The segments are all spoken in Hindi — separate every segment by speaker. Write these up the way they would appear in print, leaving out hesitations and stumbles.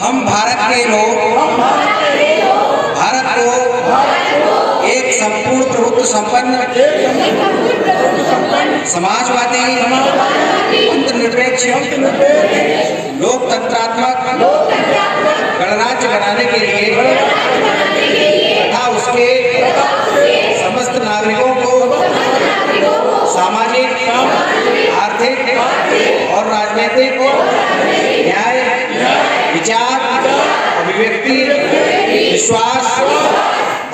Speaker 1: हम भारत के लोग भारत को एक संपूर्ण प्रभुत्व संपन्न समाजवादी अंतर्निरपेक्ष लोकतंत्रात्मक गणराज्य बनाने के लिए तथा उसके समस्त नागरिकों को सामाजिक, आर्थिक और राजनीतिक न्याय, विचार, अभिव्यक्ति, विश्वास,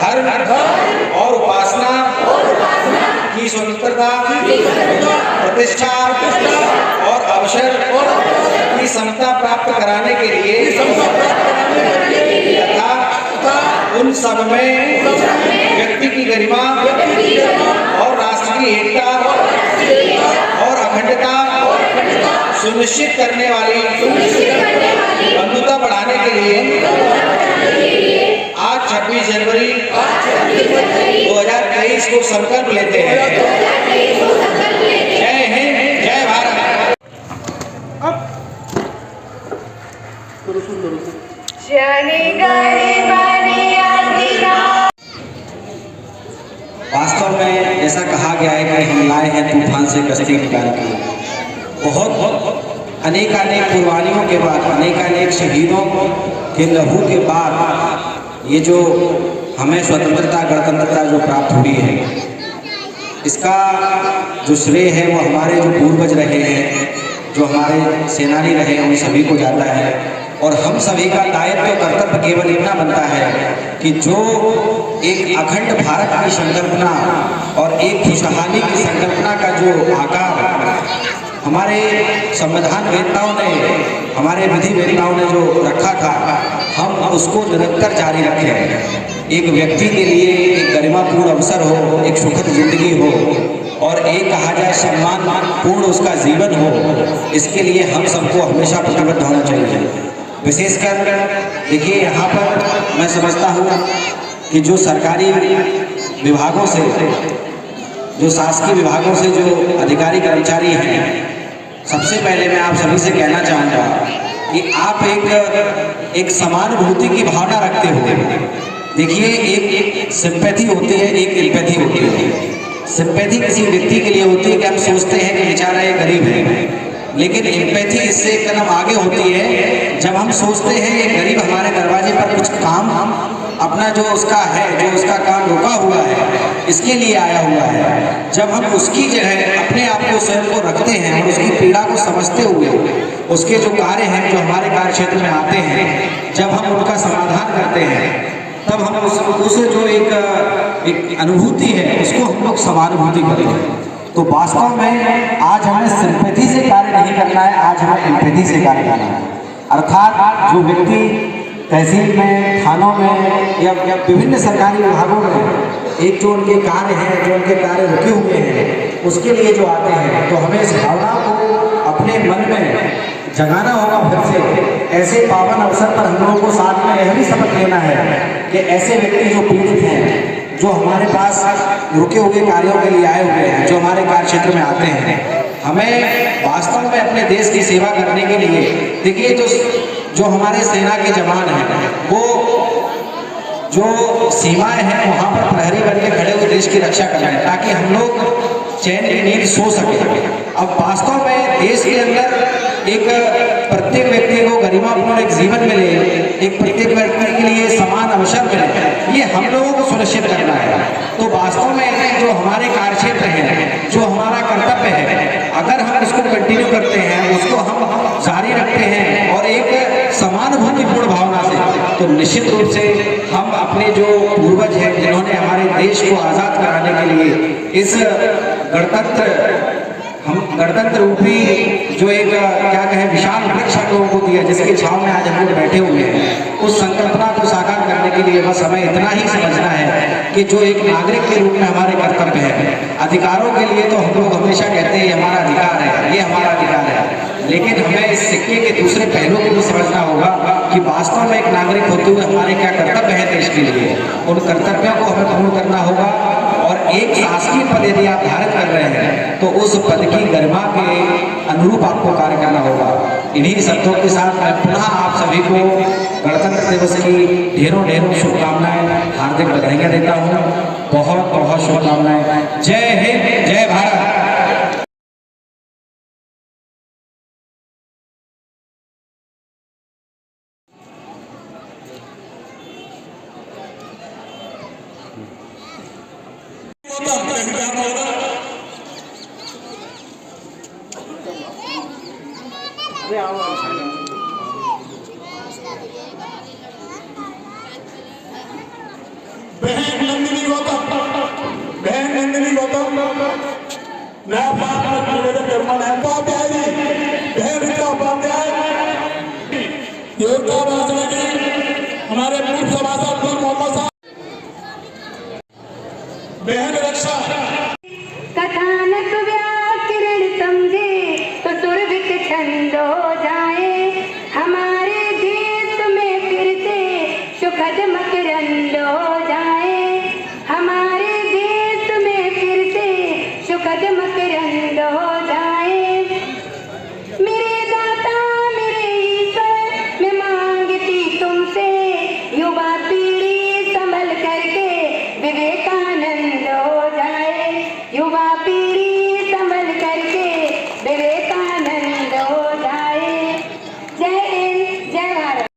Speaker 1: धर्म और उपासना की स्वतंत्रता, प्रतिष्ठा और अवसर की समता प्राप्त कराने के लिए तथा उन सब में व्यक्ति की गरिमा और राष्ट्र की एकता और अखंडता सुनिश्चित करने वाली बंधुता बढ़ाने के लिए आज 26 जनवरी 2023 को संकल्प लेते हैं। जय हिंद, जय भारत। वास्तव में ऐसा कहा गया है कि हम लाए हैं तूफान से कश्ती निकाल के। बहुत अनेकानेक कुर्बानियों के बाद, अनेकानेक शहीदों के लहू के बाद ये जो हमें स्वतंत्रता, गणतंत्रता जो प्राप्त हुई है, इसका जो श्रेय है वो हमारे जो पूर्वज रहे हैं, जो हमारे सेनानी रहे हैं, उन सभी को जाता है। और हम सभी का दायित्व, कर्तव्य केवल इतना बनता है कि जो एक अखंड भारत की संकल्पना और एक खुशहाली की संकल्पना का जो आकार हमारे संविधान वेत्ताओं ने, हमारे विधि वेत्ताओं ने जो रखा था, हम उसको निरंतर जारी रखें। एक व्यक्ति के लिए एक गरिमापूर्ण अवसर हो, एक सुखद जिंदगी हो और एक कहा जाए सम्मानपूर्ण उसका जीवन हो, इसके लिए हम सबको हमेशा प्रतिबद्ध होना चाहिए। विशेषकर देखिए, यहाँ पर मैं समझता हूँ कि जो सरकारी विभागों से, जो शासकीय विभागों से जो अधिकारी कर्मचारी हैं, सबसे पहले मैं आप सभी से कहना चाहूँगा कि आप एक समानुभूति की भावना रखते हुए, देखिए एक सिंपैथी होती है, एक एम्पैथी होती है। सिंपैथी किसी व्यक्ति के लिए होती है कि हम सोचते हैं कि बेचारा ये गरीब है, लेकिन एम्पैथी इससे एक कदम आगे होती है जब हम सोचते हैं ये गरीब हमारे दरवाजे पर कुछ काम अपना जो उसका है, जो उसका काम रुका हुआ है, इसके लिए आया हुआ है। जब हम उसकी जगह अपने आप को, स्वयं को रखते हैं और उसकी पीड़ा को समझते हुए उसके जो कार्य हैं, जो हमारे कार्य क्षेत्र में आते हैं, जब हम उनका समाधान करते हैं, तब हम उस जो एक अनुभूति है उसको हम लोग समानुभूति करेंगे। तो वास्तव में आज हमें सिंपैथी से कार्य नहीं करना है, आज हमें एम्पैथी से कार्य करना है। अर्थात जो व्यक्ति तहसील में, थानों में या विभिन्न सरकारी विभागों में एक जो उनके कार्य हैं, जो उनके कार्य रुके हुए हैं, उसके लिए जो आते हैं, तो हमें इस भावना को अपने मन में जगाना होगा फिर से। ऐसे पावन अवसर पर हम लोगों को साथ में यह भी शपथ लेना है कि ऐसे व्यक्ति जो पीड़ित हैं, जो हमारे पास रुके हुए कार्यों के लिए आए हुए हैं, जो हमारे कार्य क्षेत्र में आते हैं, हमें वास्तव में अपने देश की सेवा करने के लिए, देखिए जो हमारे सेना के जवान हैं, वो जो सीमाएं हैं वहाँ पर प्रहरी बन के खड़े हुए देश की रक्षा कर रहे हैं, ताकि हम लोग चैन की नींद सो सके। अब वास्तव में देश के अंदर एक प्रत्येक व्यक्ति को गरिमापूर्ण एक जीवन मिले, एक प्रत्येक व्यक्ति के लिए समान अवसर मिले, ये हम लोगों को सुनिश्चित करना है। तो वास्तव में जो हमारे कार्य क्षेत्र हैं, जो हमारा कर्तव्य है, अगर हम उसको कंटिन्यू करते हैं, उसको हम जारी रखते हैं और एक समानुभूतिपूर्ण भावना से, तो निश्चित रूप से हम अपने जो पूर्वज हैं, जिन्होंने हमारे देश को आज़ाद कराने के लिए इस गणतंत्र रूपी जो एक क्या कहें विशाल वृक्ष हम लोगों को दिया, जिसके छांव में आज हम लोग बैठे हुए हैं, उस संकल्पना को साकार करने के लिए बस हमें इतना ही समझना है कि जो एक नागरिक के रूप में हमारे कर्तव्य है। अधिकारों के लिए तो हम लोग हमेशा कहते हैं ये हमारा अधिकार है, ये हमारा अधिकार है, लेकिन हमें इस सिक्के के दूसरे पहलू को भी समझना होगा कि वास्तव में एक नागरिक होते हुए हमारे क्या कर्तव्य है देश के लिए। उन कर्तव्यों को हमें पूर्ण करना होगा और एक शासकीय पद यदि आप धारण कर रहे हैं तो उस पद की गरिमा के अनुरूप आपको कार्य करना होगा। इन्हीं शब्दों के साथ मैं पुनः आप सभी को गणतंत्र दिवस की ढेरों ढेरों शुभकामनाएं, हार्दिक बधाइयां देता हूँ। बहुत बहुत शुभकामनाएं। जय हिंद, जय भारत।
Speaker 2: बहन नंदिनी गौतम, बहन नंदिनी गौतम, नया पार्ट निवेदन करूंगा। नया उपाध्याय जी, बहन ऋचा उपाध्याय, योगदान हमारे पूर्व सभासद मोहम्मद साहब।